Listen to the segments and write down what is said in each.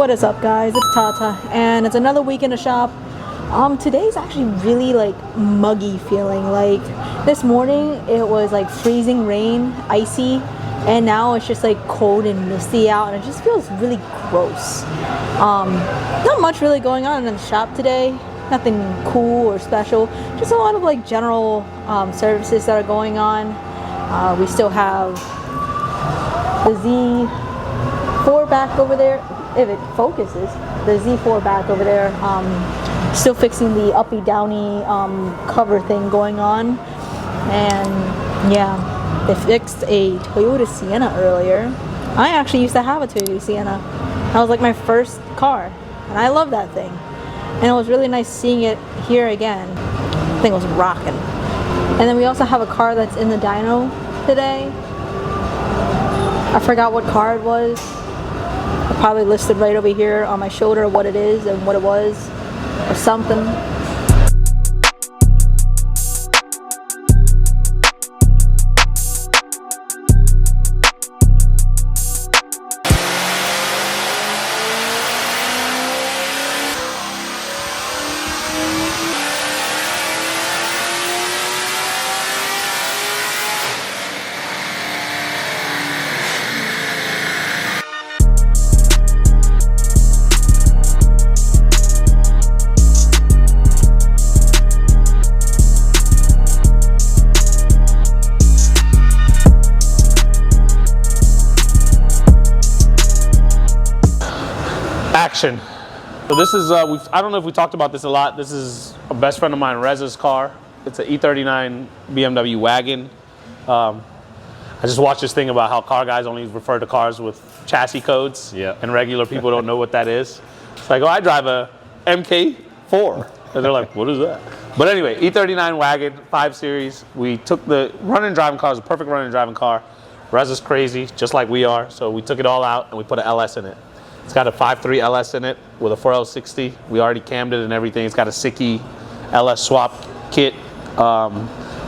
What is up, guys? It's Tata, and it's another week in the shop. Today's actually really like muggy feeling. Like this morning it was like freezing rain, icy, and now it's just like cold and misty out, and it just feels really gross. Not much really going on in the shop today. Nothing cool or special. Just a lot of like general services that are going on. We still have the Z4 back over there. If it focuses, the Z4 back over there. Still fixing the uppy downy cover thing going on, and yeah, they fixed a Toyota Sienna earlier. I actually used to have a Toyota Sienna. That was like my first car, and I love that thing. And it was really nice seeing it here again. The thing was rocking. And then we also have a car that's in the dyno today. I forgot what car it was. I probably listed right over here on my shoulder what it is and what it was, or something. Action. So this is, I don't know if we talked about this a lot. This is a best friend of mine, Reza's car. It's an E39 BMW wagon. I just watched this thing about how car guys only refer to cars with chassis codes, and regular people don't know what that is. It's like, oh, I drive a MK4. And they're like, what is that? But anyway, E39 wagon, 5 Series. We took the running driving car, it's a perfect running driving car. Reza's crazy, just like we are. So we took it all out and we put an LS in it. It's got a 5.3 LS in it with a 4L60. We already cammed it and everything. It's got a Sickie LS swap kit.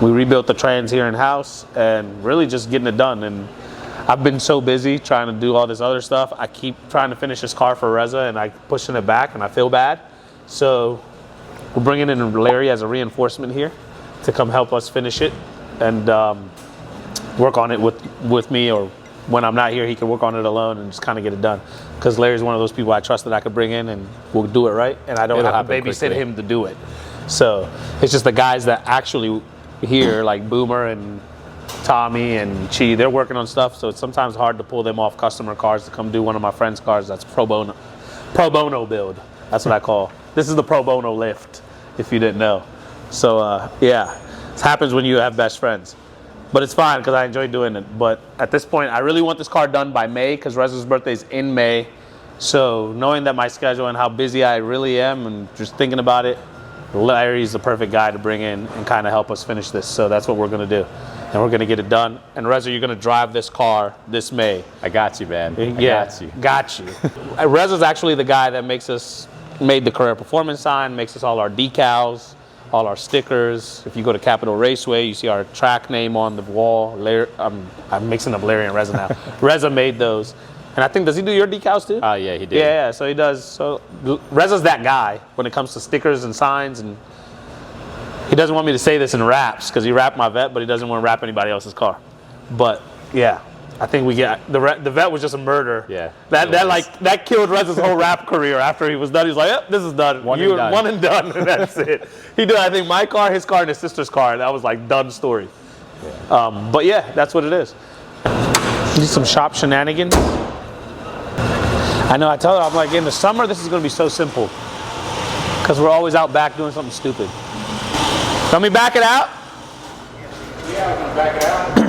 We rebuilt the trans here in-house and really just getting it done. And I've been so busy trying to do all this other stuff. I keep trying to finish this car for Reza and I pushing it back and I feel bad. So we're bringing in Larry as a reinforcement here to come help us finish it and work on it with me, or when I'm not here, he can work on it alone and just kind of get it done. Because Larry's one of those people I trust that I could bring in and we'll do it right. And I don't have to babysit him to do it. So it's just the guys that actually here, like Boomer and Tommy and Chi, they're working on stuff. So it's sometimes hard to pull them off customer cars to come do one of my friend's cars that's pro bono build. That's what I call. This is the pro bono lift, if you didn't know. So yeah, it happens when you have best friends. But it's fine because I enjoy doing it. But at this point, I really want this car done by May because Reza's birthday is in May. So knowing that my schedule and how busy I really am and just thinking about it, Larry's the perfect guy to bring in and kind of help us finish this. So that's what we're going to do. And we're going to get it done. And Reza, you're going to drive this car this May. I got you, man. Got you. Reza's actually the guy that made the Carrera Performance sign, makes us all our decals, all our stickers. If you go to Capitol Raceway, you see our track name on the wall. I'm mixing up Larry and Reza now. Reza made those. And I think, does he do your decals too? Yeah, he did. Yeah, so he does. So Reza's that guy when it comes to stickers and signs. And he doesn't want me to say this in raps because he rapped my vet, but he doesn't want to rap anybody else's car. But yeah, I think we get, the vet was just a murder. Yeah. That killed Reza's whole rap career. After he was done, he was like, yep, this is done. One and done, and that's it. He did, I think, my car, his car, and his sister's car. That was like done story. Yeah. But yeah, that's what it is. Need some shop shenanigans. I know, I tell her, I'm like, in the summer, this is going to be so simple. Because we're always out back doing something stupid. Let me back it out? Yeah, I'm going to back it out.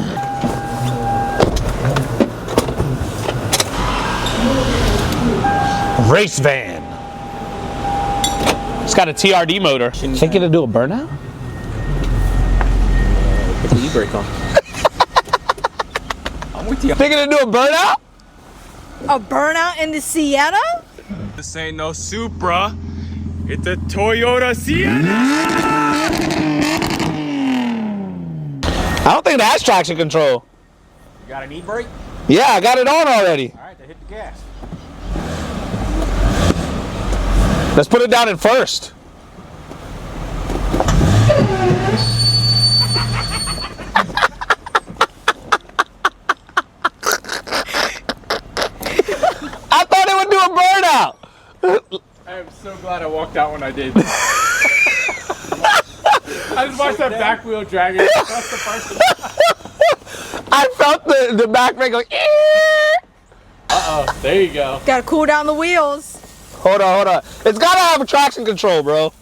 Race van. It's got a TRD motor. Think it'll do a burnout? Put the e-brake on. I'm with you. Think it'll do a burnout? A burnout in the Sienna? This ain't no Supra. It's a Toyota Sienna. I don't think it has traction control. You got an e-brake? Yeah, I got it on already. All right, then hit the gas. Let's put it down in first. I thought it would do a burnout. I am so glad I walked out when I did. I just watched that back wheel dragging across the parking lot. I felt the back brake going. Uh-oh, there you go. Gotta cool down the wheels. Hold on. It's gotta have a traction control, bro.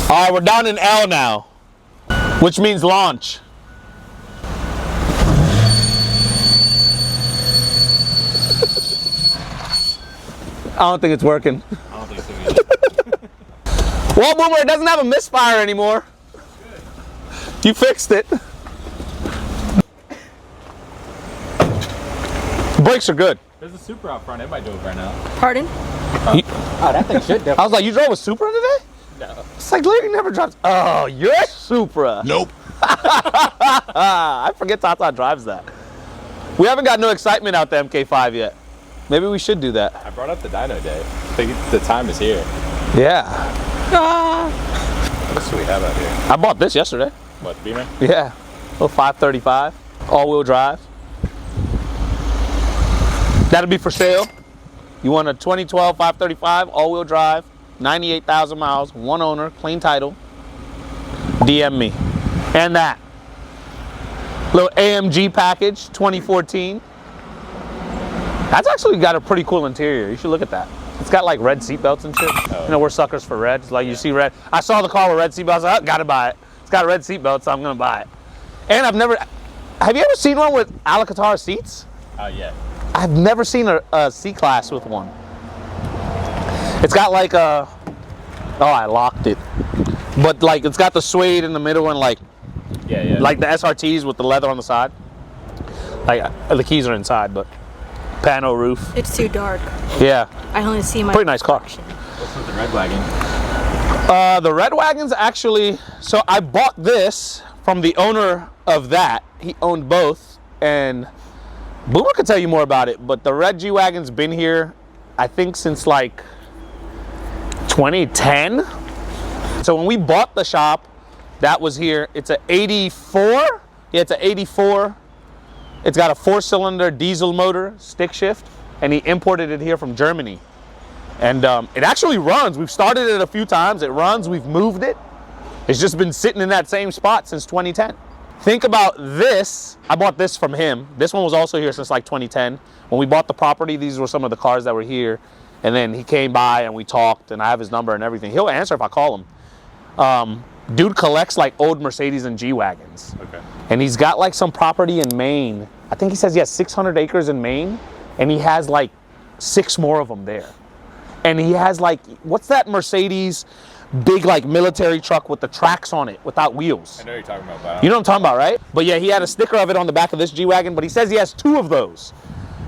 All right, we're down in L now, which means launch. I don't think it's working. I don't think so either. Well, Boomer, it doesn't have a misfire anymore. You fixed it. Brakes are good. There's a Supra out front. It might do it right now. Pardon? Oh, that thing should definitely. I was like, you drove a Supra today? No. It's like Larry never drives. Oh, you're a Supra. Nope. I forget Tata drives that. We haven't got no excitement out the MK5 yet. Maybe we should do that. I brought up the dyno day. I think the time is here. Yeah. What else do we have out here? I bought this yesterday. What, Beamer? Yeah. Little 535. All-wheel drive. That'll be for sale. You want a 2012 535 all-wheel drive, 98,000 miles, one owner, clean title. DM me. And that. Little AMG package, 2014. That's actually got a pretty cool interior. You should look at that. It's got like red seatbelts and shit. Oh. You know, we're suckers for red. It's like you see red. I saw the car with red seatbelts. I was like, gotta buy it. It's got red seatbelts, so I'm gonna buy it. And have you ever seen one with Alcantara seats? Oh, yeah. I've never seen a C-Class with one. It's got like a, oh, I locked it. But like, it's got the suede in the middle and like, Yeah. like the SRTs with the leather on the side. Like, the keys are inside, but pano roof. It's too dark. Yeah, I only see my. pretty nice car. What's with the red wagon? The red wagon's actually, so I bought this from the owner of that. He owned both, and Boomer could tell you more about it, but the red G-Wagon's been here, I think, since like 2010. So when we bought the shop, that was here. It's an 84. Yeah, it's an 84. It's got a 4-cylinder diesel motor, stick shift, and he imported it here from Germany. And it actually runs. We've started it a few times. It runs. We've moved it. It's just been sitting in that same spot since 2010. Think about this. I bought this from him. This one was also here since like 2010. When we bought the property, these were some of the cars that were here. And then he came by and we talked, and I have his number and everything. He'll answer if I call him. Dude collects like old Mercedes and G-Wagons. Okay. And he's got like some property in Maine. I think he says he has 600 acres in Maine, and he has like 6 more of them there. And he has like, what's that Mercedes big like military truck with the tracks on it without wheels? I know you're talking about that. You know what I'm talking about, right? But yeah, he had a sticker of it on the back of this G-Wagon, but he says he has 2 of those.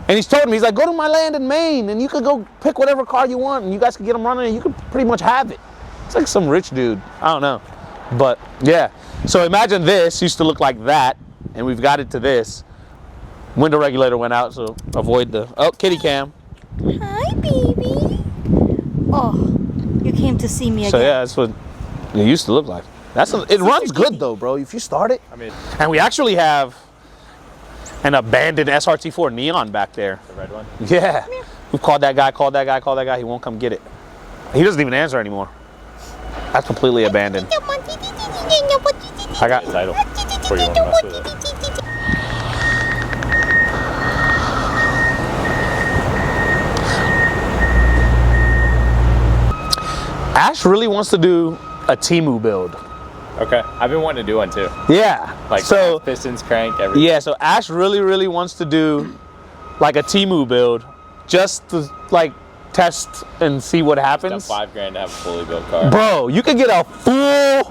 And he's told me, he's like, go to my land in Maine and you could go pick whatever car you want and you guys could get them running and you could pretty much have it. It's like some rich dude. I don't know. But yeah. So imagine this used to look like that, and we've got it to this. Window regulator went out, so avoid the, oh, kitty cam. Hi, baby. Oh, you came to see me again. So yeah, that's what it used to look like. It runs good though, bro. If you start it. I mean, And we actually have an abandoned SRT4 Neon back there. the red one? Yeah. We've called that guy. He won't come get it. He doesn't even answer anymore. That's completely abandoned. I got the title. Before you want to mess with it. Ash really wants to do a Temu build. Okay. I've been wanting to do one too. Yeah. Like so pistons, crank, everything. yeah, so Ash really wants to do like a Temu build just to like test and see what happens. $5 grand to have a fully built car. Bro, you could get a full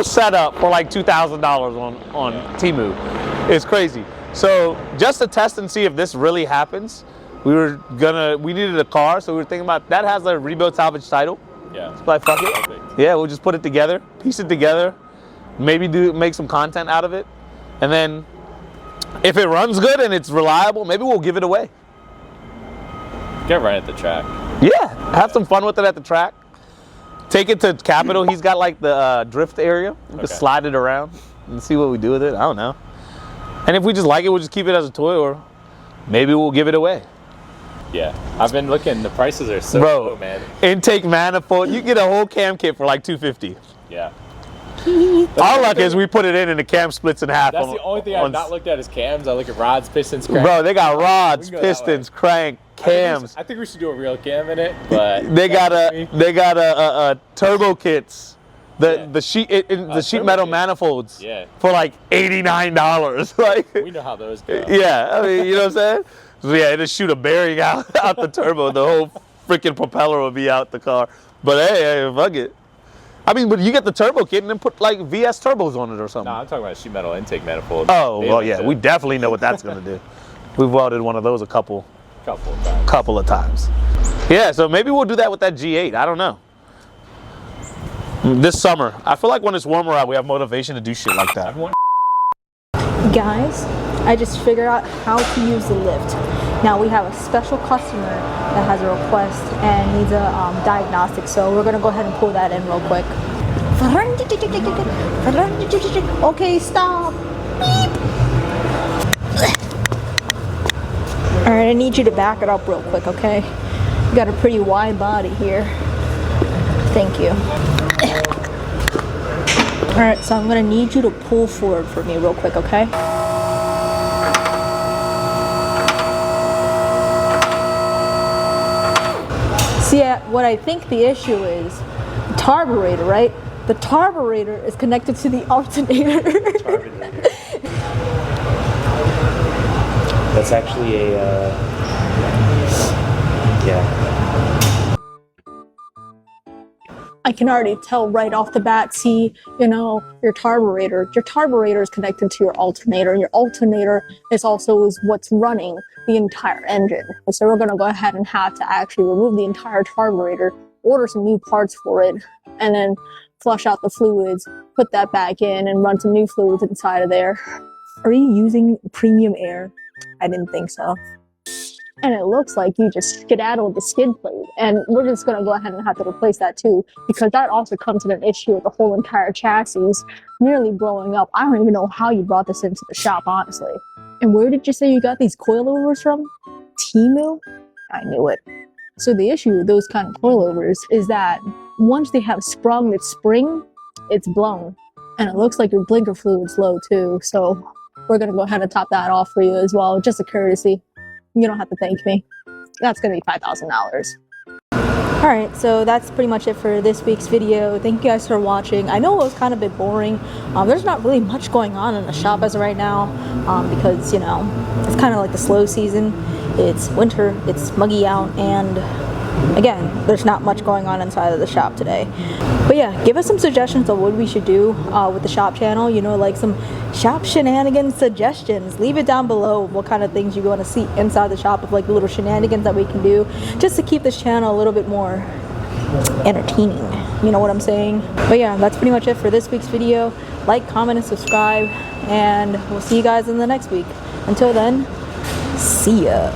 setup for like $2,000 on Temu. It's crazy. So just to test and see if this really happens, we needed a car, so we were thinking about that has a rebuild salvage title. Yeah. It's like fuck it. Perfect. Yeah, we'll just put it together, piece it together, maybe make some content out of it, and then if it runs good and it's reliable, maybe we'll give it away. Get right at the track. Yeah, have some fun with it at the track. Take it to Capitol. He's got like the drift area. Just slide it around and see what we do with it. I don't know. And if we just like it, we'll just keep it as a toy, or maybe we'll give it away. Yeah, I've been looking. The prices are so low, man. Intake manifold. You get a whole cam kit for like $250. Yeah. Our luck is we put it in and the cam splits in half. That's the only thing I've not looked at is cams. I look at rods, pistons, crank. Bro, they got rods, pistons, crank, cams. I think we should do a real cam in it, but they got a turbo kits. The sheet metal manifolds for like $89. Like, we know how those go. Yeah, I mean, you know what I'm saying? So yeah, just shoot a bearing out the turbo, the whole freaking propeller will be out the car. But hey, fuck it. I mean, but you get the turbo kit and then put like VS turbos on it or something. No, I'm talking about sheet metal intake manifold. Oh, well, yeah, we definitely know what that's gonna do. We've welded one of those a couple of times. Yeah, so maybe we'll do that with that G8. I don't know. This summer, I feel like when it's warmer out, we have motivation to do shit like that. Guys, I just figured out how to use the lift. Now we have a special customer that has a request and needs a diagnostic, so we're gonna go ahead and pull that in real quick. Okay, stop. Beep. All right, I need you to back it up real quick, okay? You got a pretty wide body here. Thank you. All right, so I'm gonna need you to pull forward for me real quick, okay? See, what I think the issue is, the carburetor, right? The carburetor is connected to the alternator. That's actually a, yeah. I can already tell right off the bat, see, you know, your carburetor is connected to your alternator. Your alternator is also what's running the entire engine. So we're gonna go ahead and have to actually remove the entire carburetor, order some new parts for it, and then flush out the fluids, put that back in, and run some new fluids inside of there. Are you using premium air? I didn't think so. And it looks like you just skedaddled the skid plate, and we're just gonna go ahead and have to replace that too, because that also comes with an issue with the whole entire chassis nearly blowing up. I don't even know how you brought this into the shop, honestly. And where did you say you got these coilovers from? Temu? I knew it. So the issue with those kind of coilovers is that once they have sprung its spring, it's blown. And it looks like your blinker fluid's low too, so we're gonna go ahead and top that off for you as well, just a courtesy. You don't have to thank me. That's gonna be $5,000. All right, so that's pretty much it for this week's video. Thank you guys for watching. I know it was kind of a bit boring. There's not really much going on in the shop as of right now, because, you know, it's kind of like the slow season. It's winter, it's muggy out, and again, there's not much going on inside of the shop today. But yeah, give us some suggestions of what we should do with the shop channel, you know, like some shop shenanigans suggestions. Leave it down below what kind of things you want to see inside the shop, of like little shenanigans that we can do just to keep this channel a little bit more entertaining, you know what I'm saying? But yeah, that's pretty much it for this week's video. Like, comment, and subscribe, and we'll see you guys in the next week. Until then, see ya.